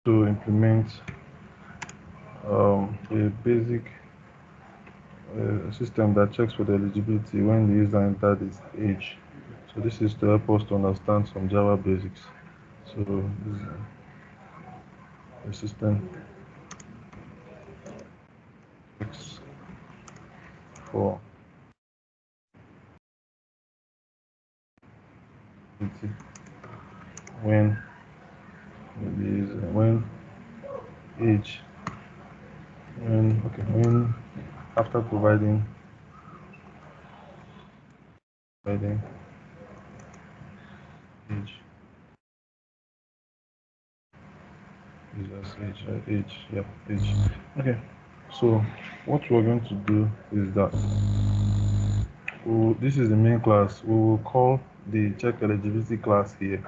to implement a basic system that checks for the eligibility when the user entered its age. So this is to help us to understand some Java basics. So this is the system checks for when when age when after providing age users age. Okay, so what we're going to do is that this is the main class. We will call the check eligibility class here.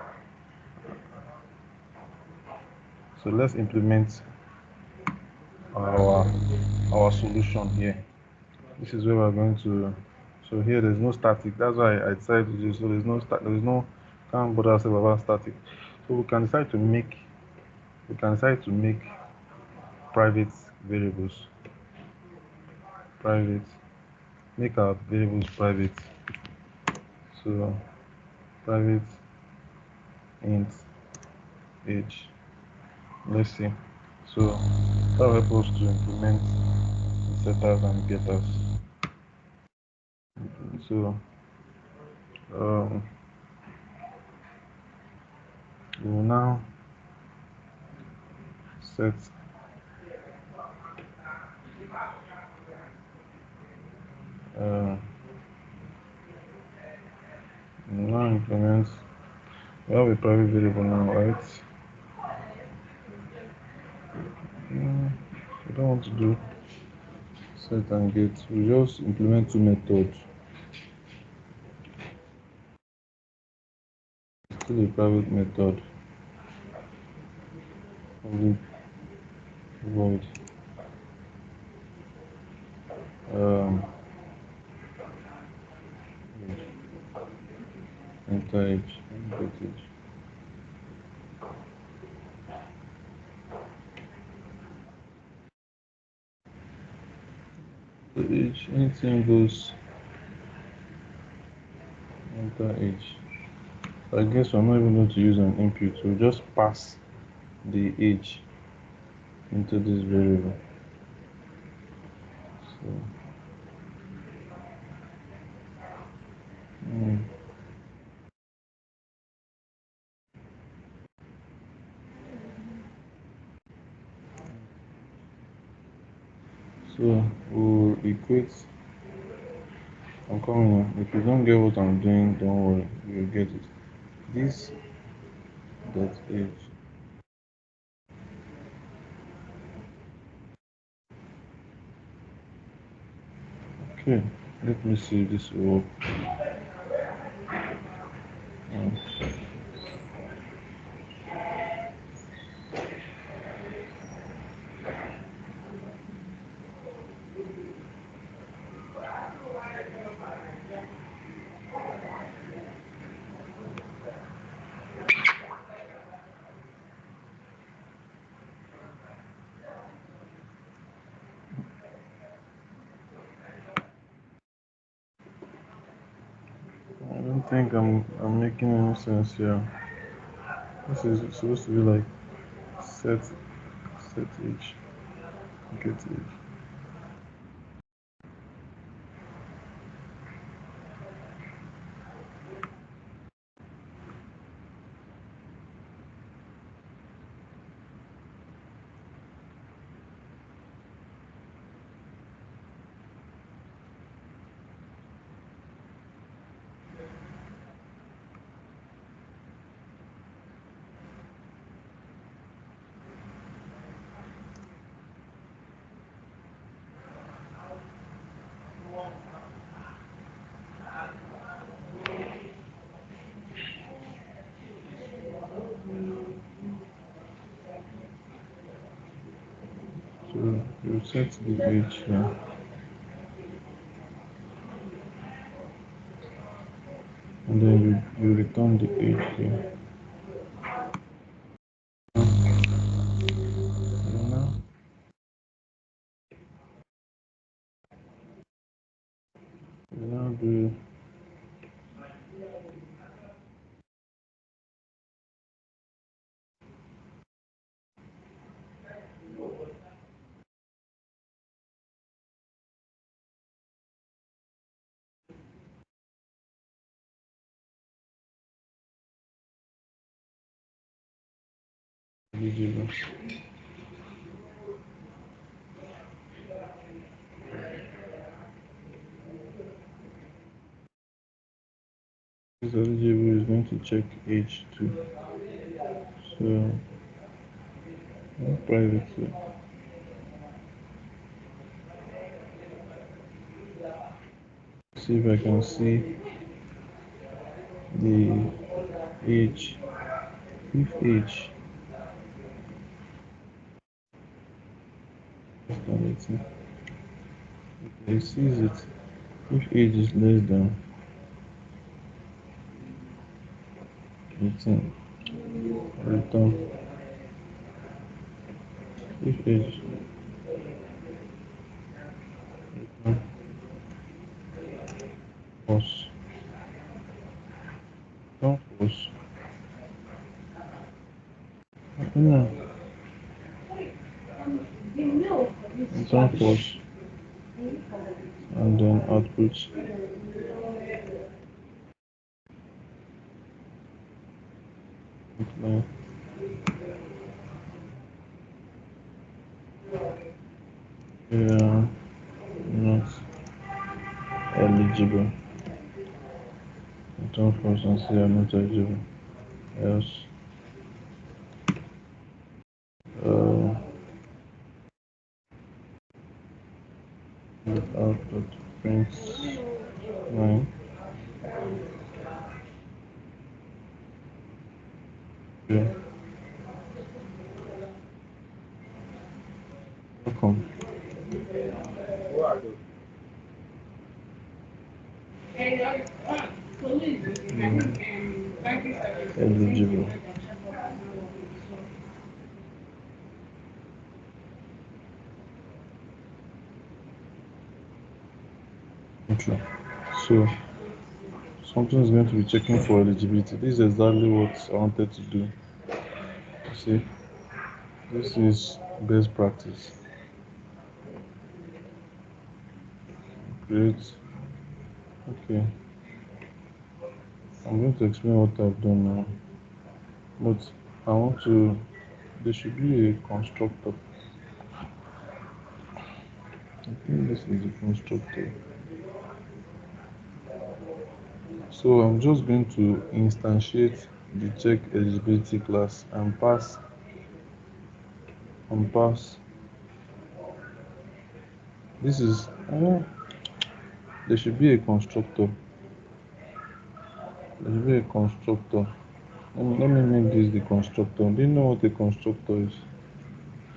So let's implement our solution here. This is where we're going to. So here there's no static. That's why I decided to do. So there's no can't bother ourselves about static. So we can decide to make private variables. Make our variables private. So private int age. Let's see. So that will help us to implement setters and getters. So we will now set now implement. We have a private variable now, right? We don't want to do set and get. We just implement two methods. Still a private method. Void enter age and get age. The age, anything goes enter age. I guess I'm not even going to use an input. We'll just pass the age into this variable. So we'll equate. I'm coming. If you don't get what I'm doing, don't worry, you'll get it. This dot age. Okay, let me see if this will work. I don't think I'm making any sense here. This is supposed to be like set age, get age. So you set the age here. And then you return the age here. eligible. Is eligible is going to check age too. So private. See if I can see the age. If age less than 18, it sees it. If age is less than 18, return. If age return false. Return false. No, return false. And then output. Apply. Yeah, not eligible. Return false and say I'm not eligible. Else. Uh, output print line. Yeah. Welcome. Eligible. True. So something is going to be checking for eligibility. This is exactly what I wanted to do. See, this is best practice. Great. Okay. I'm going to explain what I've done now. But I want to, there should be a constructor. I think this is the constructor. So I'm just going to instantiate the check eligibility class and pass. This is, there should be a constructor. There should be a constructor. Let me make this the constructor. Do you know what a constructor is?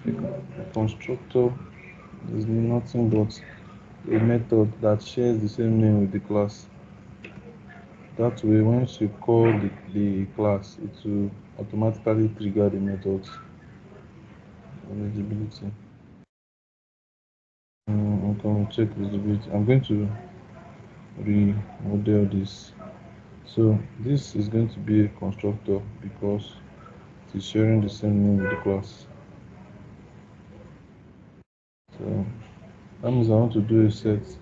A constructor is nothing but a method that shares the same name with the class. That way, once you call the class, it will automatically trigger the methods. Eligibility. I'm going to check eligibility. I'm going to remodel this. So this is going to be a constructor because it is sharing the same name with the class. So that means I want to do a set.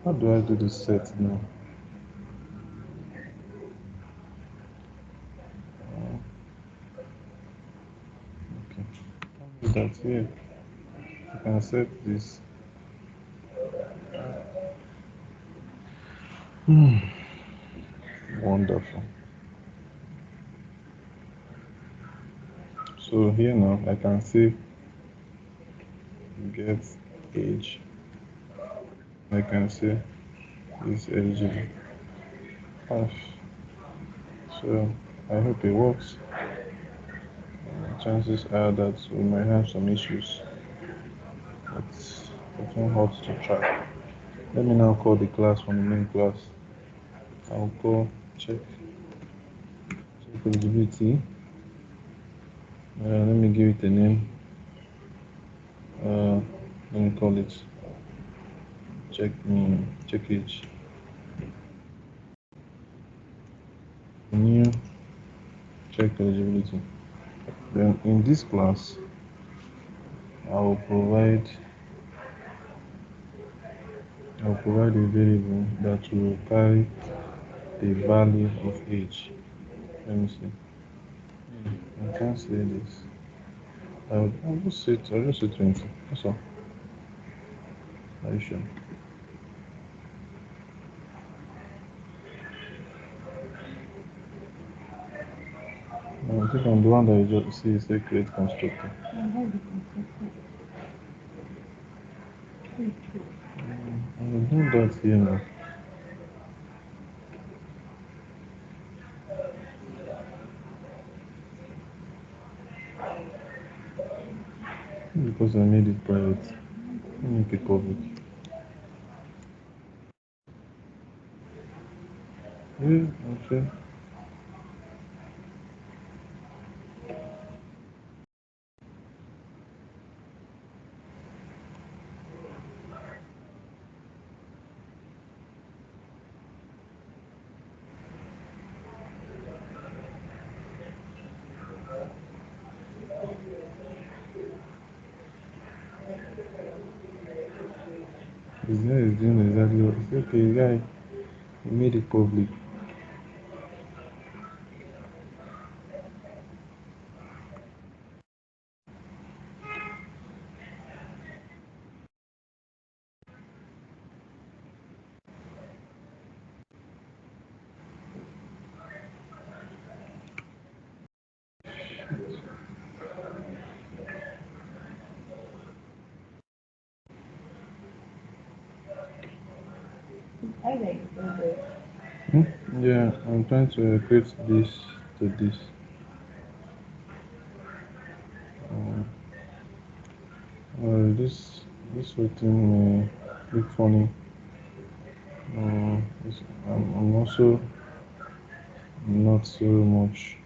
How do I do the set now? Okay. That here I can set this. Wonderful. So here now I can say get age. I can say is eligible. Ah, so I hope it works. Chances are that we might have some issues, but it won't hurt to try. Let me now call the class from the main class. I'll go check eligibility. Let me give it a name. Let me call it check age. New check eligibility. Then in this class, I will provide a variable that will carry the value of age. Let me see. I can't say this. I'll just say 20. That's all. Are you sure? No, I think I'm the one that you just see is a create constructor. I'm doing that here now. Because I made it private. Let me make it public. Yeah, I'm sure. This guy is doing exactly what he said. Okay, guy, he made it public. Hmm? Yeah, I'm trying to equate this to this. Um, this whole thing may look funny. I'm also not so much.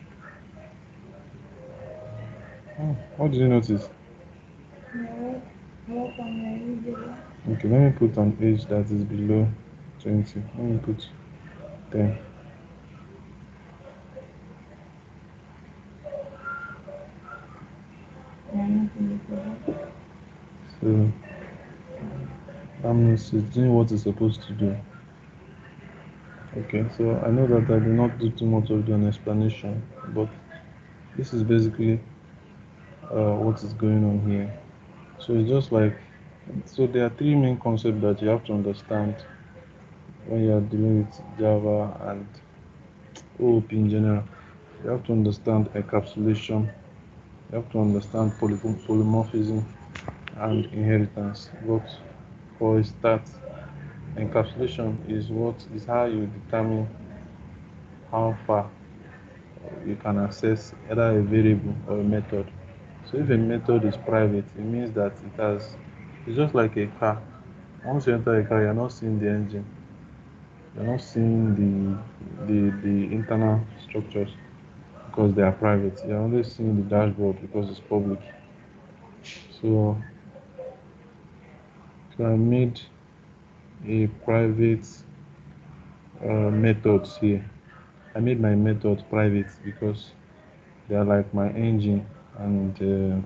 Oh, what did you notice? Okay, let me put an age that is below 20. Let me put 10. So that means it's doing what it's supposed to do. Okay, so I know that I did not do too much of an explanation, but this is basically what is going on here. So it's just like, so there are three main concepts that you have to understand when you are dealing with Java and OOP in general. You have to understand encapsulation, you have to understand polymorphism and inheritance. But for a start, encapsulation is how you determine how far you can access either a variable or a method. So if a method is private, it means that it's just like a car. Once you enter a car, you're not seeing the engine, you're not seeing the internal structures because they are private. You're only seeing the dashboard because it's public. So, so I made a private methods here. I made my methods private because they are like my engine and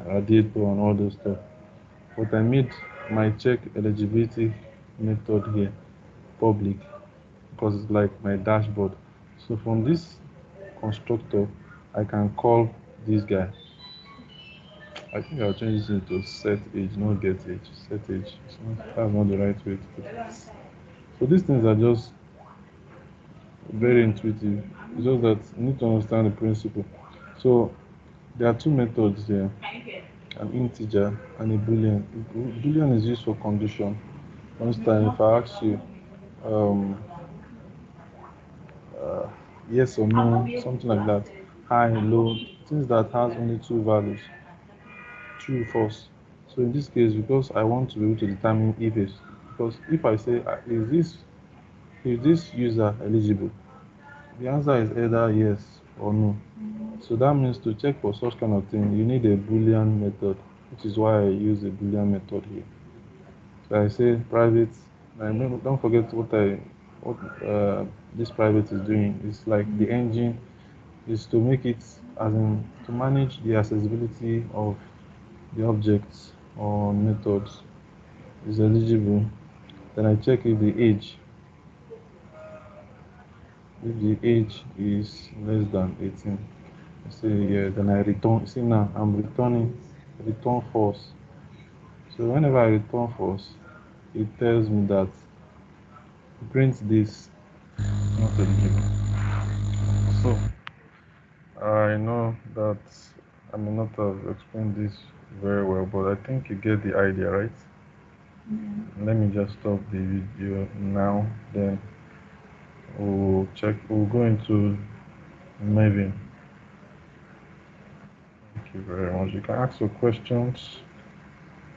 radiator and all those stuff. But I made my check eligibility method here public because it's like my dashboard. So from this constructor, I can call this guy. I think I'll change this into set age, not get age. Set age. That's not the right way to put it. So these things are just very intuitive. It's just that you need to understand the principle. So there are two methods here, an integer and a boolean. Boolean is used for condition. For instance, if I ask you um, uh, yes or no, something like that, high, low, things that has only two values, true, false. So in this case, because I want to be able to determine if it's, because if I say is this user eligible, the answer is either yes or no. So that means to check for such kind of thing, you need a Boolean method, which is why I use a Boolean method here. So I say private. I remember, don't forget what this private is doing. It's like the engine is to make it as in to manage the accessibility of the objects or methods is eligible. Then I check if the age is less than 18. I say yeah, then I return. See now I'm returning return false. So whenever I return false, it tells me that print this not eligible. So I know that I may not have explained this very well, but I think you get the idea, right? Yeah. Let me just stop the video now, then we'll go into Maven. Thank you very much. You can ask your questions.